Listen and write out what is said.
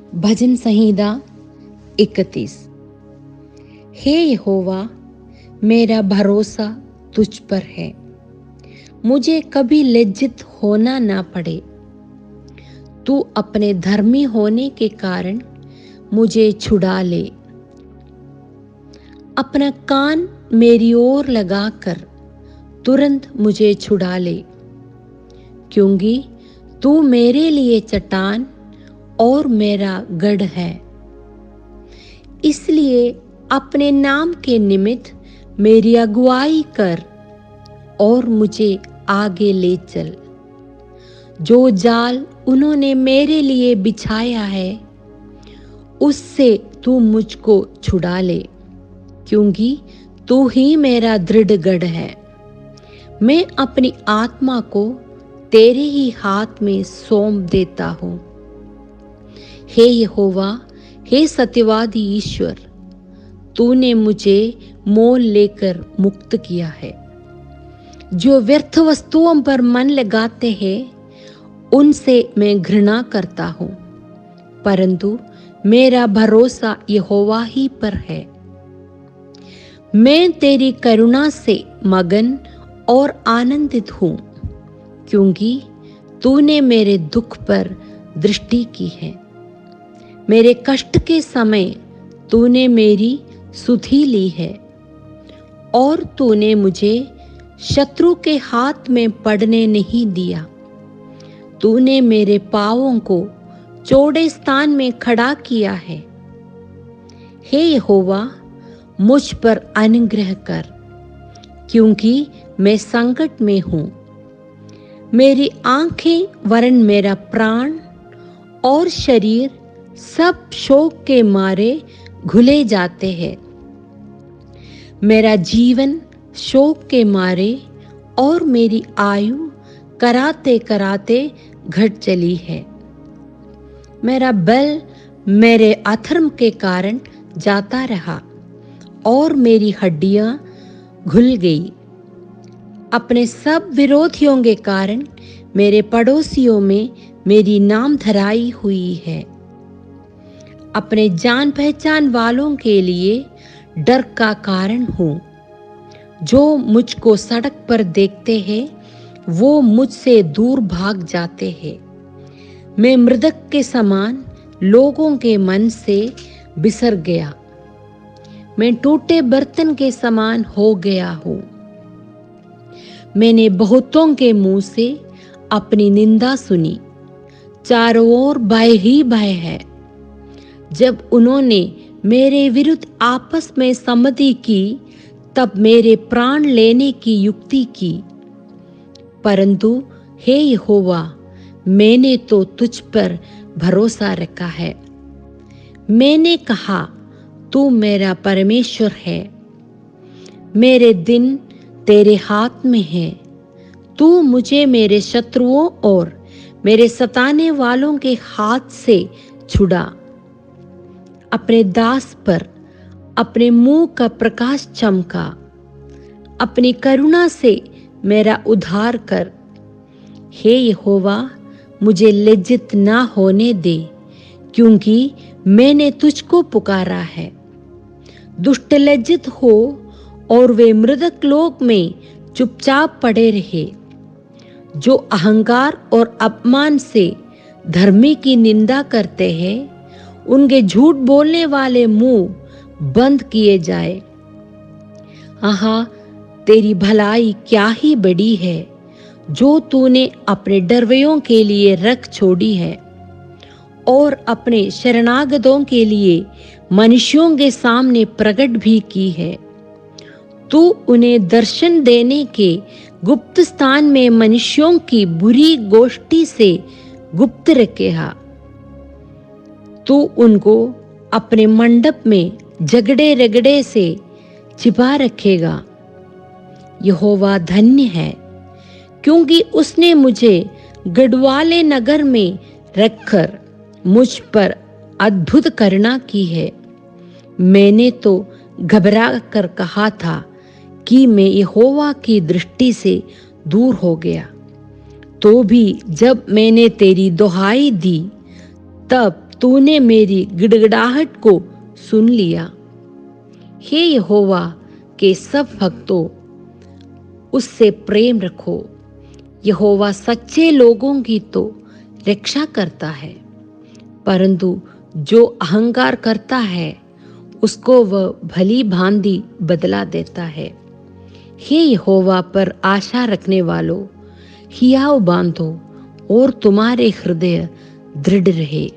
भजन संहिता 31। हे यहोवा, मेरा भरोसा तुझ पर है, मुझे कभी लज्जित होना ना पड़े। तू अपने धर्मी होने के कारण मुझे छुड़ा ले। अपना कान मेरी ओर लगाकर तुरंत मुझे छुड़ा ले, क्योंकि तू मेरे लिए चट्टान और मेरा गढ़ है। इसलिए अपने नाम के निमित्त मेरी अगुवाई कर और मुझे आगे ले चल। जो जाल उन्होंने मेरे लिए बिछाया है, उससे तू मुझको छुड़ा ले, क्योंकि तू ही मेरा दृढ़ गढ़ है। मैं अपनी आत्मा को तेरे ही हाथ में सौंप देता हूँ। हे यहोवा, हे सत्यवादी ईश्वर, तूने मुझे मोल लेकर मुक्त किया है। जो व्यर्थ वस्तुओं पर मन लगाते हैं, उनसे मैं घृणा करता हूँ, परंतु मेरा भरोसा यहोवा ही पर है। मैं तेरी करुणा से मगन और आनंदित हूँ, क्योंकि तूने मेरे दुख पर दृष्टि की है। मेरे कष्ट के समय तूने मेरी सुधि ली है, और तूने मुझे शत्रु के हाथ में पड़ने नहीं दिया। तूने मेरे पांवों को चौड़े स्थान में खड़ा किया है। हे यहोवा, मुझ पर अनुग्रह कर, क्योंकि मैं संकट में हूँ। मेरी आंखें वरन मेरा प्राण और शरीर सब शोक के मारे घुले जाते हैं। मेरा जीवन शोक के मारे और मेरी आयु कराते कराते घट चली है। मेरा बल मेरे अधर्म के कारण जाता रहा और मेरी हड्डियां घुल गई। अपने सब विरोधियों के कारण मेरे पड़ोसियों में मेरी नामधराई हुई है। अपने जान पहचान वालों के लिए डर का कारण हूँ। जो मुझको सड़क पर देखते हैं, वो मुझसे दूर भाग जाते हैं। मैं मृतक के समान लोगों के मन से बिसर गया। मैं टूटे बर्तन के समान हो गया हूँ। मैंने बहुतों के मुंह से अपनी निंदा सुनी। चारों ओर भय ही भय है। जब उन्होंने मेरे विरुद्ध आपस में सम्मति की, तब मेरे प्राण लेने की युक्ति की। परंतु हे यहोवा, मैंने तो तुझ पर भरोसा रखा है। मैंने कहा, तू मेरा परमेश्वर है। मेरे दिन तेरे हाथ में है। तू मुझे मेरे शत्रुओं और मेरे सताने वालों के हाथ से छुड़ा। अपने दास पर अपने मुंह का प्रकाश चमका। अपनी करुणा से मेरा उद्धार कर। हे यहोवा, मुझे लज्जित ना होने दे, क्योंकि मैंने तुझको पुकारा है। दुष्ट लज्जित हो और वे मृतक लोक में चुपचाप पड़े रहे। जो अहंकार और अपमान से धर्मी की निंदा करते हैं, उनके झूठ बोलने वाले मुंह बंद किए जाए। आहा, तेरी भलाई क्या ही बड़ी है, जो तूने अपने डरवैयों के लिए रख छोड़ी है और अपने शरणागतों के लिए मनुष्यों के सामने प्रकट भी की है। तू उन्हें दर्शन देने के गुप्त स्थान में मनुष्यों की बुरी गोष्ठी से गुप्त रखेगा। तू उनको अपने मंडप में झगड़े रगड़े से छिपा रखेगा। यहोवा धन्य है, क्योंकि उसने मुझे गढ़वाले नगर में रखकर मुझ पर अद्भुत करुणा की है। मैंने तो घबरा कर कहा था कि मैं यहोवा की दृष्टि से दूर हो गया। तो भी जब मैंने तेरी दुहाई दी, तब तूने मेरी गिड़गिड़ाहट को सुन लिया। हे यहोवा के सब भक्तों, उससे प्रेम रखो। यहोवा सच्चे लोगों की तो रक्षा करता है, परंतु जो अहंकार करता है उसको वह भली भांति बदला देता है। हे यहोवा पर आशा रखने वालों, हियाव बांधो और तुम्हारे हृदय दृढ़ रहे।